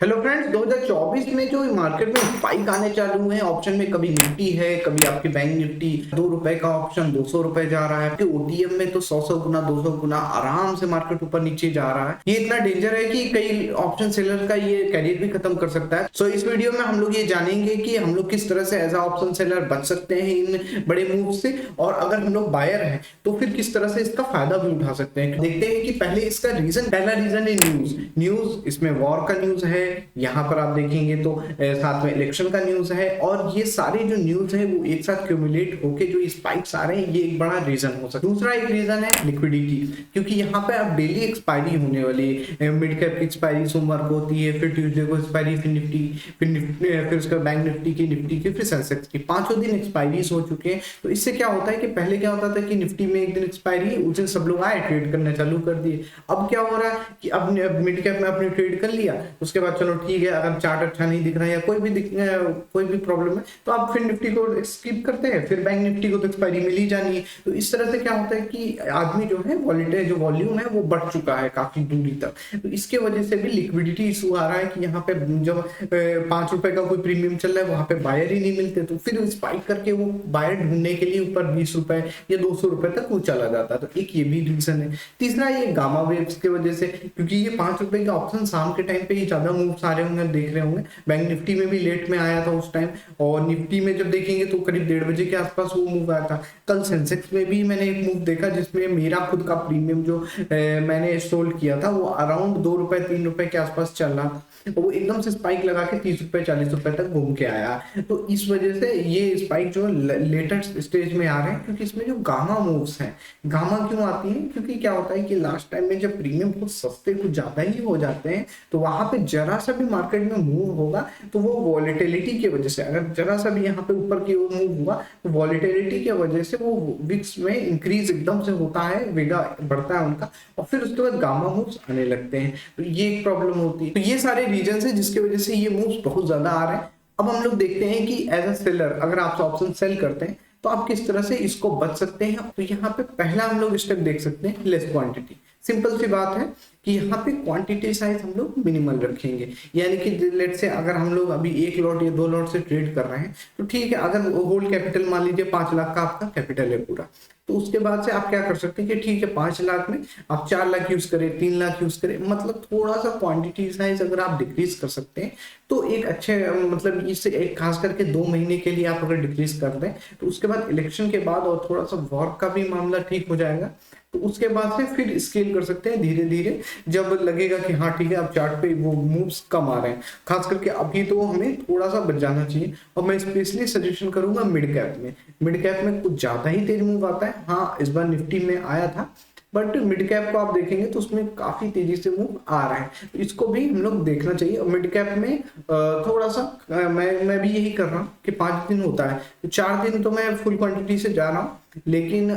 Hello friends, 2024 में जो market में स्पाइक आने चालू हुए हैं ऑप्शन में, कभी निफ्टी है, कभी आपकी बैंक निफ्टी ₹2 का ऑप्शन ₹200 जा रहा है। आपके ओटीएम में तो 100 गुना 200 गुना आराम से मार्केट ऊपर नीचे जा रहा है। ये इतना डेंजर है कि कई ऑप्शन सेलर का ये कैरियर भी खत्म कर सकता है। सो इस वीडियो में हम लोग ये जानेंगे कि हम लोग किस तरह से एज अ ऑप्शन सेलर बच सकते हैं इन बड़े मूव से, और अगर हम लोग बायर हैं तो फिर किस तरह से इसका फायदा भी उठा सकते हैं। देखते हैं कि पहले इसका पहला रीजन है न्यूज। इसमें वॉर का न्यूज है, यहाँ पर आप देखेंगे तो साथ में इलेक्शन का न्यूज है, और ये सारे जो न्यूज है वो एक साथ क्यूमुलेट होके जो स्पाइक्स आ रहे हैं, ये एक बड़ा रीजन हो सकता है। दूसरा एक रीजन है लिक्विडिटी, क्योंकि यहाँ पे अब डेली एक्सपायरी होने वाली है। मिड कैप की एक्सपायरी सोमवार को होती है, फिर ट्यूसडे को एक्सपायरी, फिर फिर उसका बैंक निफ्टी की, फिर सेंसेक्स की, पांचों दिन एक्सपायरीज हो चुके हैं। तो इससे क्या होता है कि पहले क्या होता था कि निफ्टी में एक दिन एक्सपायरी, उस दिन सब लोग आए ट्रेड करना चालू कर दिए। अब क्या हो रहा है कि अब मिड कैप में आपने ट्रेड कर लिया, उसके बाद चलो ठीक है, अगर चार्ट अच्छा नहीं दिख रहा है या कोई भी प्रॉब्लम है तो आप फिर निफ्टी को स्किप करते हैं, फिर बैंक निफ्टी को तो एक्सपायरी मिल ही जानी है। तो इस तरह से क्या होता है कि आदमी जो है वॉलेटाइल जो वॉल्यूम है वो बढ़ चुका है काफी दूरी तक। तो इसके वजह से भी लिक्विडिटी इशू आ रहा है कि यहाँ पे जब ₹5 का कोई प्रीमियम चल रहा है वहां पे बायर ही नहीं मिलते, तो फिर स्पाइक करके वो बायर ढूंढने के लिए ऊपर ₹20 या ₹200 तक वो चला जाता है। तो एक ये भी रीजन है। तीसरा ये गामा वेव्स की वजह से, क्योंकि ये ₹5 का ऑप्शन शाम के टाइम पे ही ज्यादा मूव्स आ रहे होंगे, देख रहे होंगे। बैंक निफ्टी में भी लेट में आया था उस टाइम, और निफ्टी में जब देखेंगे तो करीब 1:30 बजे के आसपास वो मूव आया था। कल सेंसेक्स में भी मैंने एक मूव देखा जिसमें मेरा खुद का प्रीमियम जो मैंने सोल्ड किया था वो अराउंड ₹2 ₹3 के आसपास चल रहा था, तो वो एकदम से स्पाइक लगा के ₹30 ₹40 तक घूम के आया। तो इस वजह से ये स्पाइक जो लेटर स्टेज में आ रहे हैं, क्योंकि इसमें जो गामा मूव्स हैं, गामा क्यों आती है, क्योंकि क्या होता है कि लास्ट टाइम में जब प्रीमियम कुछ सस्ते कुछ ज्यादा ही हो जाते हैं तो वहां पे जरा सा भी मार्केट में मूव होगा तो वो वॉलेटिलिटी की वजह से, अगर जरा सा भी यहाँ पे ऊपर की ओर मूव हुआ तो वॉलेटिलिटी की वजह से वो विक्स में इंक्रीज एकदम से होता है, वेगा बढ़ता है उनका, और फिर उसके बाद गामा मूव्स आने लगते हैं। तो ये एक प्रॉब्लम होती है। तो ये सारे रीजन है जिसकी वजह से ये मूव्स बहुत ज्यादा आ रहे हैं। अब हम लोग देखते हैं कि एज अ सेलर अगर आप ऑप्शन सेल करते हैं तो आप किस तरह से इसको बच सकते हैं। तो यहाँ पे पहला हम लोग स्टेप देख सकते हैं, लेस क्वांटिटी। सिंपल सी बात है कि यहाँ पे क्वांटिटी साइज हम लोग मिनिमल रखेंगे, यानी कि लेट से अगर हम लोग अभी 1 लॉट या 2 लॉट से ट्रेड कर रहे हैं तो ठीक है, अगर होल्ड कैपिटल मान लीजिए 5 लाख का आपका कैपिटल है पूरा, तो उसके बाद से आप क्या कर सकते हैं कि ठीक है 5 लाख में आप 4 लाख यूज करें, 3 लाख यूज करें, मतलब थोड़ा सा क्वांटिटी साइज अगर आप डिक्रीज कर सकते हैं तो एक अच्छे, मतलब इससे एक खास करके 2 महीने के लिए आप अगर डिक्रीज कर दें तो उसके बाद इलेक्शन के बाद और थोड़ा सा वॉर का भी मामला ठीक हो जाएगा, तो उसके बाद से फिर स्केल कर सकते हैं धीरे धीरे, जब लगेगा कि हाँ ठीक है अब चार्ट पे वो मूव्स कम आ रहे हैं। खास करके अभी तो हमें थोड़ा सा बच जाना चाहिए, और मैं स्पेशली सजेशन करूंगा मिड कैप में कुछ ज्यादा ही तेज मूव आता है। हाँ, इस बार निफ्टी में आया था, बट मिड कैप को आप देखेंगे तो उसमें काफी तेजी से मूव आ रहा है, तो इसको भी हम लोग देखना चाहिए। और मिड कैप में थोड़ा सा मैं भी यही कर रहा हूँ कि 5 दिन होता है तो 4 दिन तो मैं फुल क्वांटिटी से जा रहा हूँ, लेकिन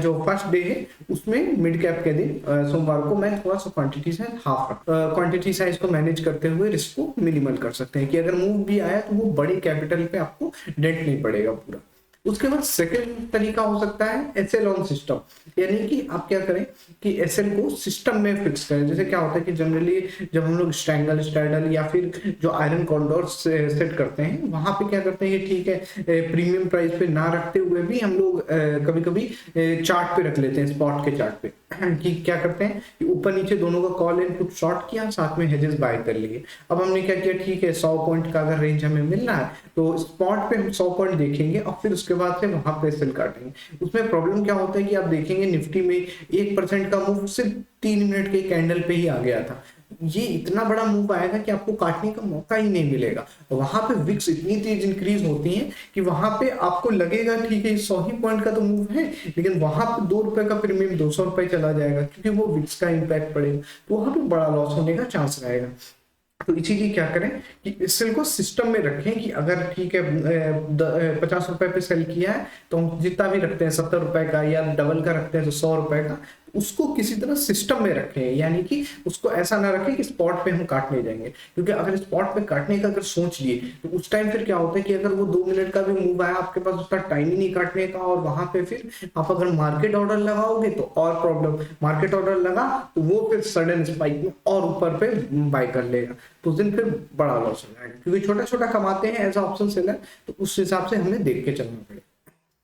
जो फर्स्ट डे है उसमें मिड कैप के दिन सोमवार को मैं थोड़ा सा क्वांटिटी से हाफ क्वांटिटी साइज को मैनेज करते हुए रिस्क को मिनिमल कर सकते हैं कि अगर मूव भी आया तो वो बड़े कैपिटल पे आपको डेंट नहीं पड़ेगा पूरा। उसके बाद सेकंड तरीका हो सकता है एसएल ऑन सिस्टम, यानी कि आप क्या करें कि एसएल को सिस्टम में फिक्स करें। जैसे क्या होता है कि जनरली जब हम लोग स्ट्रैंगल स्ट्रैडल या फिर जो आयरन कॉन्डोर सेट करते हैं वहां पे क्या करते हैं, ठीक है प्रीमियम प्राइस पे ना रखते हुए भी हम लोग कभी कभी चार्ट पे रख लेते हैं, स्पॉट के चार्ट पे कि क्या करते हैं कि ऊपर नीचे दोनों का कॉल एंड पुट शॉर्ट किया, साथ में हेजेस बाय कर लिए। अब हमने क्या किया, ठीक है 100 पॉइंट का अगर रेंज हमें मिल रहा है तो स्पॉट पे हम 100 पॉइंट देखेंगे और फिर उसके बाद से वहां पे सेल काटेंगे। उसमें प्रॉब्लम क्या होता है कि आप देखेंगे निफ्टी में 1% का मूव सिर्फ 3 मिनट के कैंडल पे ही आ गया था। ये इतना बड़ा मूव आएगा कि आपको काटने का मौका ही नहीं मिलेगा। वहां पे विक्स इतनी तेज इंक्रीज होती है कि वहां पे आपको लगेगा ठीक है 100 ही पॉइंट का तो मूव है, लेकिन वहां पे ₹2 का प्रीमियम ₹200 चला जाएगा, क्योंकि वो विक्स का इंपैक्ट पड़ेगा, तो वहां पे बड़ा लॉस होने का चांस रहेगा। तो इसीलिए क्या करें कि इस को सिस्टम में रखें कि अगर ठीक है ₹50 पे सेल किया है तो हम जितना भी रखते हैं ₹70 का या डबल का रखते हैं तो ₹100 का, उसको किसी तरह सिस्टम में रखें, यानी कि उसको ऐसा ना रखें कि स्पॉट पे हम काटने जाएंगे, क्योंकि अगर स्पॉट पे काटने का अगर सोच लिए तो उस टाइम फिर क्या होता है कि अगर वो 2 मिनट का भी मूव आया, आपके पास उसका टाइम ही नहीं काटने का, और वहां पे फिर आप अगर मार्केट ऑर्डर लगाओगे तो और प्रॉब्लम, मार्केट ऑर्डर लगा तो वो फिर सडन स्पाइक में और ऊपर पे बाय कर लेगा, तो उस दिन फिर बड़ा लॉस हो जाएगा, क्योंकि छोटा छोटा कमाते हैं एज ऑप्शन सेलर, तो उस हिसाब से हमें देख के चलना पड़ेगा।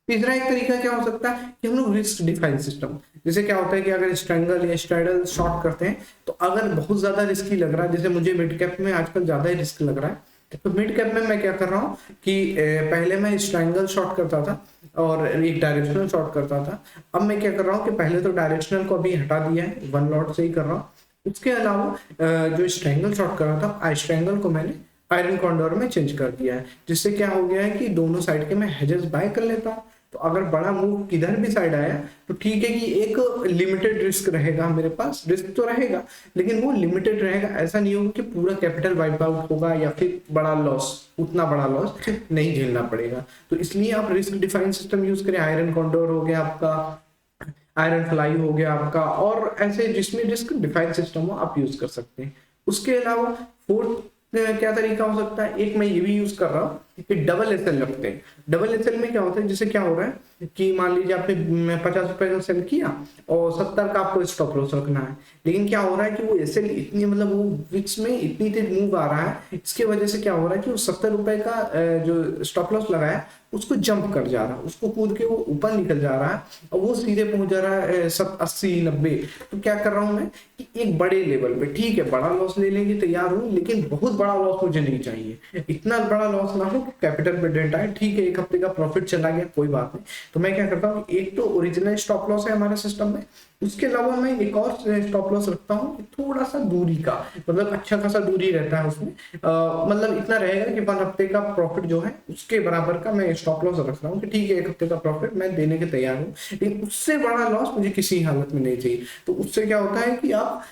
तीसरा एक तरीका क्या हो सकता है कि हम लोग रिस्क डिफाइन सिस्टम, जैसे क्या होता है कि अगर स्ट्रैंगल या स्ट्राइडल शॉर्ट करते हैं तो अगर बहुत ज्यादा रिस्की लग रहा है, जैसे मुझे मिड कैप में आजकल ज्यादा ही रिस्क लग रहा है, तो मिड कैप में मैं क्या कर रहा हूँ कि पहले मैं स्ट्रैंगल शॉर्ट करता था और एक डायरेक्शनल शॉर्ट करता था। अब मैं क्या कर रहा हूँ कि पहले तो डायरेक्शनल को अभी हटा दिया है, वन लॉट से ही कर रहा हूँ। उसके अलावा जो स्ट्रैंगल शॉर्ट कर रहा था, आई स्ट्रैंगल को मैंने आयरन कॉन्डोर में चेंज कर दिया है, जिससे क्या हो गया है कि दोनों साइड के मैं हेजेस बाय कर लेता हूँ। तो अगर बड़ा मूव किधर भी साइड आया तो ठीक है कि एक लिमिटेड रिस्क रहेगा मेरे पास, रिस्क तो रहेगा लेकिन वो लिमिटेड रहेगा, ऐसा नहीं होगा कि पूरा कैपिटल वाइप आउट होगा या फिर बड़ा लॉस, उतना बड़ा लॉस नहीं झेलना पड़ेगा। तो इसलिए आप रिस्क डिफाइन सिस्टम यूज करें, आयरन कॉन्डोर हो गया आपका, आयरन फ्लाई हो गया आपका, और ऐसे जिसमें रिस्क डिफाइन सिस्टम हो आप यूज कर सकते हैं। उसके अलावा फोर्थ क्या तरीका हो सकता है, एक मैं ये भी यूज कर रहा हूँ कि डबल एसएल रखते हैं। डबल एसएल में क्या होता है, जैसे क्या हो रहा है कि मान लीजिए आपने 50 रुपए का सेल किया और 70 का आपको स्टॉप लॉस रखना है, लेकिन क्या हो रहा है कि वो एसएल इतनी मतलब वो विक्स में इतनी तेज मूव आ रहा है, इसके वजह से क्या हो रहा है कि वो 70 रुपए का जो स्टॉप लॉस लगाया उसको जंप कर जा रहा है, उसको कूद के वो ऊपर निकल जा रहा है और वो सीधे पहुंच जा रहा है 80-90। तो क्या कर रहा हूं मैं कि एक बड़े लेवल पे, ठीक है बड़ा लॉस ले लेंगे तैयार हूं, लेकिन बहुत बड़ा लॉस मुझे नहीं चाहिए, इतना बड़ा लॉस ना हो कि कैपिटल पे डेंट आए। ठीक है एक हफ्ते का प्रॉफिट चला गया कोई बात नहीं, तो मैं क्या करता हूँ, एक तो ओरिजिनल स्टॉप लॉस है हमारे सिस्टम में, उसके अलावा मैं एक और स्टॉप लॉस रखता हूँ थोड़ा सा दूरी का, मतलब अच्छा खासा दूरी रहता है उसमें, मतलब इतना रहेगा कि 1 हफ्ते का प्रॉफिट जो है उसके बराबर का मैं स्टॉप लॉस रख रहा हूँ कि ठीक है 1 हफ्ते का प्रॉफिट मैं देने के तैयार हूँ, लेकिन उससे बड़ा लॉस मुझे किसी हालत में नहीं चाहिए। तो उससे क्या होता है कि आप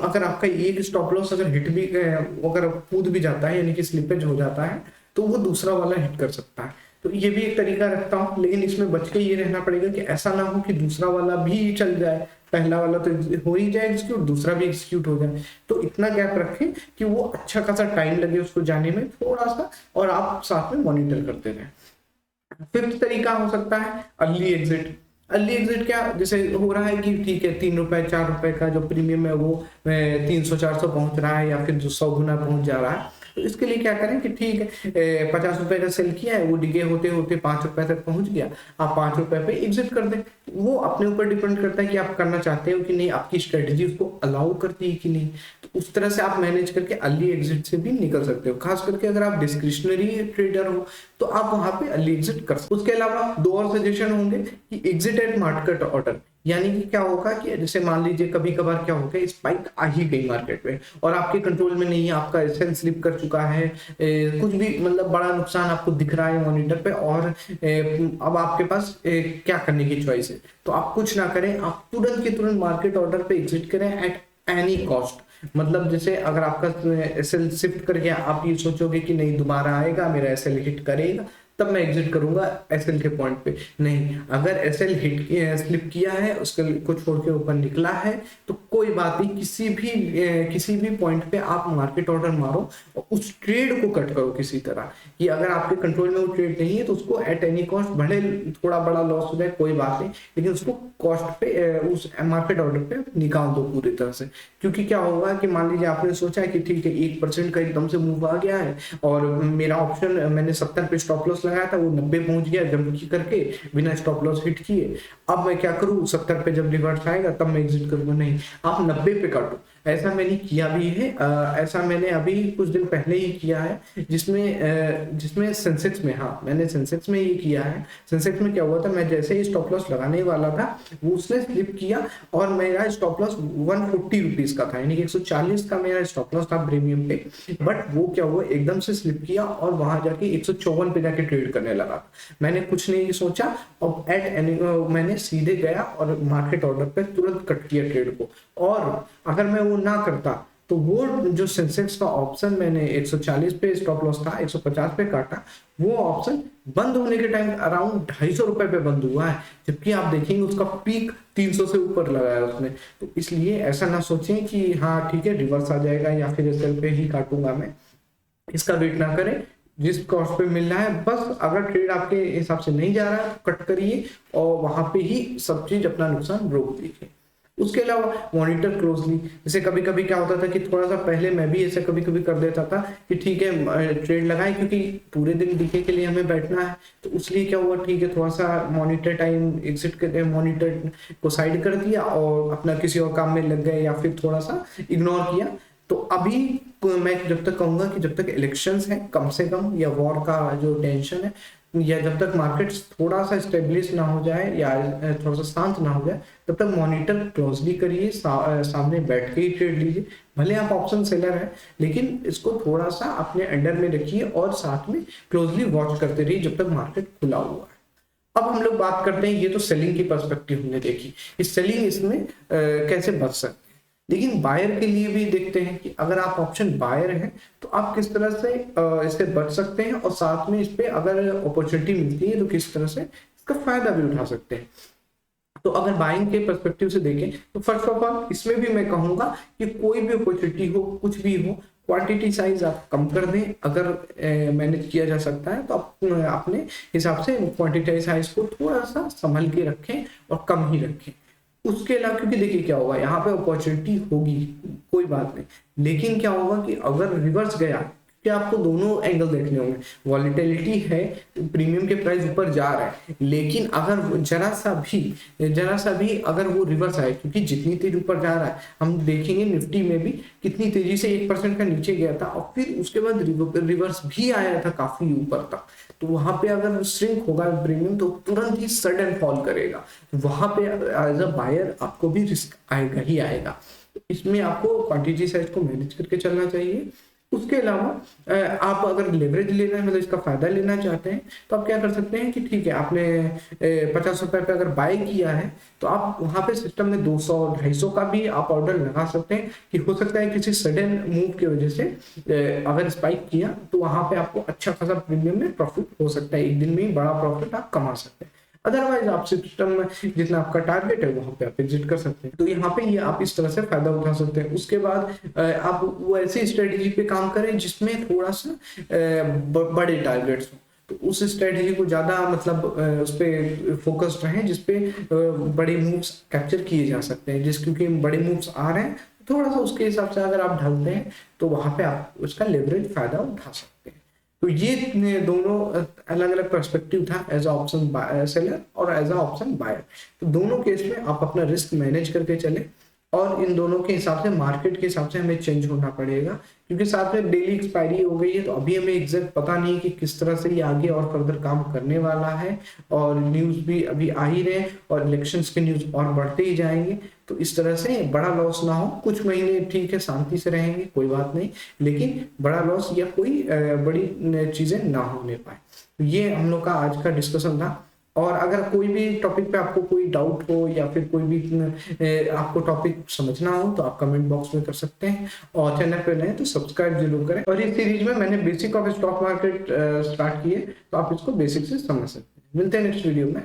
अगर आपका एक स्टॉप लॉस अगर हिट भी अगर कूद भी जाता है, यानी कि स्लिपेज हो जाता है, तो वो दूसरा वाला हिट कर सकता है। तो ये भी एक तरीका रखता हूँ, लेकिन इसमें बच के ये रहना पड़ेगा कि ऐसा ना हो कि दूसरा वाला भी चल जाए, पहला वाला तो हो ही जाए एग्जीक्यूट, दूसरा भी एग्जीक्यूट हो जाए। तो इतना गैप रखें कि वो अच्छा खासा टाइम लगे उसको जाने में थोड़ा सा, और आप साथ में मॉनिटर करते रहें। फिफ्थ तरीका हो सकता है अर्ली एग्जिट। अर्ली एग्जिट क्या, जैसे हो रहा है कि ठीक है 3 रुपए 4 रुपए का जो प्रीमियम है वो 300-400 पहुंच रहा है या फिर जो 100 गुना पहुंच जा रहा है, तो इसके लिए क्या करें कि ठीक है 50 रुपए का सेल किया है, वो डिगे होते होते 5 रुपए तक पहुंच गया, आप 5 रुपए पे एग्जिट कर दें। वो अपने ऊपर डिपेंड करता है कि आप करना चाहते हो कि नहीं, आपकी स्ट्रेटेजी उसको अलाउ करती है कि नहीं। तो उस तरह से आप मैनेज करके अर्ली एग्जिट से भी निकल सकते हो, खास करके अगर आप डिस्क्रिशनरी ट्रेडर हो तो आप वहां पे अर्ली एग्जिट कर सकते हो। उसके अलावा 2 और सजेशन होंगे कि एग्जिट एट मार्केट ऑर्डर, यानी कि क्या होगा कि जैसे मान लीजिए कभी कभार क्या होगा स्पाइक आ ही गई मार्केट में और आपके कंट्रोल में नहीं है, आपका एसएल स्लिप कर चुका है, कुछ भी मतलब बड़ा नुकसान आपको दिख रहा है मॉनिटर पे, और अब आपके पास क्या करने की चॉइस है, तो आप कुछ ना करें, आप तुरंत के तुरंत मार्केट ऑर्डर पे एग्जिट करें एट एनी कॉस्ट। मतलब जैसे अगर आपका एसएल शिफ्ट कर गया, आप ये सोचोगे कि नहीं दोबारा आएगा मेरा एसएल हिट करेगा तब मैं एग्जिट करूंगा एसएल के पॉइंट पे, नहीं, अगर एसएल हिट स्लिप किया है उसके को छोड़ के ऊपर निकला है तो कोई बात नहीं, किसी भी पॉइंट पे आप मार्केट ऑर्डर मारो और उस ट्रेड को कट करो किसी तरह, कि अगर आपके कंट्रोल में वो ट्रेड नहीं है तो उसको एट एनी कॉस्ट, भले थोड़ा बड़ा लॉस हो जाए कोई बात नहीं, लेकिन उसको कॉस्ट पे उस मार्केट ऑर्डर पे निकाल दो पूरी तरह से। क्योंकि क्या होगा कि मान लीजिए आपने सोचा है कि ठीक है 1% का एकदम से मूव आ गया है और मेरा ऑप्शन मैंने 70 पे स्टॉप लॉस लगाया था, वो 90 पहुंच गया जंप करके बिना स्टॉप लॉस हिट किए, अब मैं क्या करूं 70 पे जब रिवर्स आएगा तब मैं एग्जिट करूंगा, नहीं, आप 90 पे काटो। ऐसा मैंने किया भी है, ऐसा मैंने अभी कुछ दिन पहले ही किया है, जिसमें सेंसेक्स में, हाँ मैंने सेंसेक्स में ये किया है। सेंसेक्स में क्या हुआ था, मैं जैसे ही स्टॉप लॉस लगाने वाला था वो उसने स्लिप किया और मेरा स्टॉप लॉस 140 रुपीज का था, यानी कि 140 का मेरा स्टॉप लॉस था प्रीमियम पे, बट वो क्या हुआ एकदम से स्लिप किया और वहां जाके 154 पे जाके ट्रेड करने लगा। मैंने कुछ नहीं सोचा और मैंने सीधे गया और मार्केट ऑर्डर पे तुरंत कट किया ट्रेड को, और अगर मैं वो ना करता तो वो जो सेंसेक्स का ऑप्शन मैंने 140 पे स्टॉप लॉस था, 150 पे काटा, वो ऑप्शन बंद होने के टाइम अराउंड 250 रुपए पे बंद हुआ है, जबकि आप देखेंगे उसका पीक 300 से ऊपर लगा है उसने। तो इसलिए ऐसा ना सोचें कि हाँ ठीक है रिवर्स आ जाएगा या फिर एसएल पे ही काटूंगा मैं, इसका वेट ना करें। जिस कॉस्ट पे मिल रहा है बस, अगर ट्रेड आपके हिसाब से नहीं जा रहा है तो कट करिए और वहां पे ही सब चीज अपना नुकसान रोक दीजिए। उसके अलावा मॉनिटर क्लोजली, जैसे कभी कभी क्या होता था कि थोड़ा सा पहले मैं भी ऐसे कभी कभी कर देता था कि ठीक है ट्रेड लगाए क्योंकि पूरे दिन दिखे के लिए हमें बैठना है, तो उसलिए क्या हुआ ठीक है थोड़ा सा मॉनिटर टाइम एग्जिट करके मॉनिटर को साइड कर दिया और अपना किसी और काम में लग गए या फिर थोड़ा सा इग्नोर किया। तो अभी मैं जब तक कहूंगा कि जब तक इलेक्शंस है कम से कम, या वॉर का जो टेंशन है, या जब तक मार्केट थोड़ा सा स्टेब्लिश ना हो जाए या थोड़ा सा शांत ना हो जाए, तब तक मॉनिटर क्लोजली करिए, सामने बैठ के ही ट्रेड लीजिए। भले आप ऑप्शन सेलर है लेकिन इसको थोड़ा सा अपने अंडर में रखिए और साथ में क्लोजली वॉच करते रहिए जब तक मार्केट खुला हुआ है। अब हम लोग बात करते हैं, ये तो सेलिंग की पर्सपेक्टिव हमने देखी, इस सेलिंग इसमें कैसे बच सकते हैं। लेकिन बायर के लिए भी देखते हैं कि अगर आप ऑप्शन बायर हैं तो आप किस तरह से इससे बच सकते हैं, और साथ में इस पे अगर अपॉर्चुनिटी मिलती है तो किस तरह से इसका फायदा भी उठा सकते हैं। तो अगर बाइंग के पर्सपेक्टिव से देखें तो फर्स्ट ऑफ ऑल इसमें भी मैं कहूंगा कि कोई भी अपॉर्चुनिटी हो, कुछ भी हो, क्वांटिटी साइज आप कम कर दें। अगर मैनेज किया जा सकता है तो आप अपने हिसाब से क्वांटिटी साइज को थोड़ा सा संभल के रखें और कम ही रखें। उसके अलावा क्योंकि देखिए क्या होगा, यहाँ पे अपॉर्चुनिटी होगी कोई बात नहीं, लेकिन क्या होगा कि अगर रिवर्स गया, कि आपको दोनों एंगल देखने होंगे, वॉलेटिलिटी है, प्रीमियम के प्राइस ऊपर जा रहा है, लेकिन अगर जरा सा भी अगर वो रिवर्स आए, क्योंकि जितनी तेज ऊपर जा रहा है हम देखेंगे निफ्टी में भी कितनी तेजी से 1% का नीचे गया था और फिर उसके बाद रिवर्स भी आया था काफी ऊपर तक। तो वहां पे अगर श्रिंक होगा प्रीमियम तो तुरंत ही सडन फॉल करेगा, वहां पे एज अ बायर आपको भी रिस्क आएगा ही आएगा। इसमें आपको क्वांटिटी साइज को मैनेज करके चलना चाहिए। उसके अलावा आप अगर लेवरेज लेना है, मतलब इसका फायदा लेना चाहते हैं, तो आप क्या कर सकते हैं कि ठीक है आपने 50 रुपए पे अगर बाय किया है तो आप वहां पे सिस्टम में 200-250 का भी आप ऑर्डर लगा सकते हैं कि हो सकता है किसी सडन मूव की वजह से अगर स्पाइक किया तो वहां पे आपको अच्छा खासा प्रीमियम में प्रॉफिट हो सकता है, एक दिन में ही बड़ा प्रॉफिट आप कमा सकते हैं। अदरवाइज आप सिस्टम में जितना आपका टारगेट है वहां पे आप एग्जिट कर सकते हैं। तो यहाँ पे ये आप इस तरह से फायदा उठा सकते हैं। उसके बाद आप वो ऐसी स्ट्रेटेजी पे काम करें जिसमें थोड़ा सा बड़े टारगेट्स हो, तो उस स्ट्रेटेजी को ज्यादा मतलब उस पर फोकस्ड रहें जिसपे बड़े मूव्स कैप्चर किए जा सकते हैं, क्योंकि बड़े मूव्स आ रहे हैं थोड़ा सा उसके हिसाब से अगर आप ढलते हैं तो वहां पे आप उसका लेवरेज फायदा उठा सकते हैं। तो ये दोनों अलग अलग पर्सपेक्टिव था, एज अ ऑप्शन सेलर और एज अ ऑप्शन बायर। तो दोनों केस में आप अपना रिस्क मैनेज करके चले, और इन दोनों के हिसाब से मार्केट के हिसाब से हमें चेंज होना पड़ेगा, क्योंकि साथ में डेली एक्सपायरी हो गई है तो अभी हमें एग्जैक्ट पता नहीं कि किस तरह से ये आगे और फर्दर काम करने वाला है, और न्यूज भी अभी आ ही रहे और इलेक्शंस के न्यूज और बढ़ते ही जाएंगे। तो इस तरह से बड़ा लॉस ना हो, कुछ महीने ठीक है शांति से रहेंगे कोई बात नहीं, लेकिन बड़ा लॉस या कोई बड़ी चीजें ना होने पाए। तो ये हम लोग का आज का डिस्कशन था। और अगर कोई भी टॉपिक पे आपको कोई डाउट हो या फिर कोई भी आपको टॉपिक समझना हो तो आप कमेंट बॉक्स में कर सकते हैं, और चैनल पे नए तो सब्सक्राइब जरूर करें। और इस सीरीज में मैंने basic of stock market start किए, तो आप इसको बेसिक से समझ सकते हैं। मिलते हैं नेक्स्ट वीडियो में।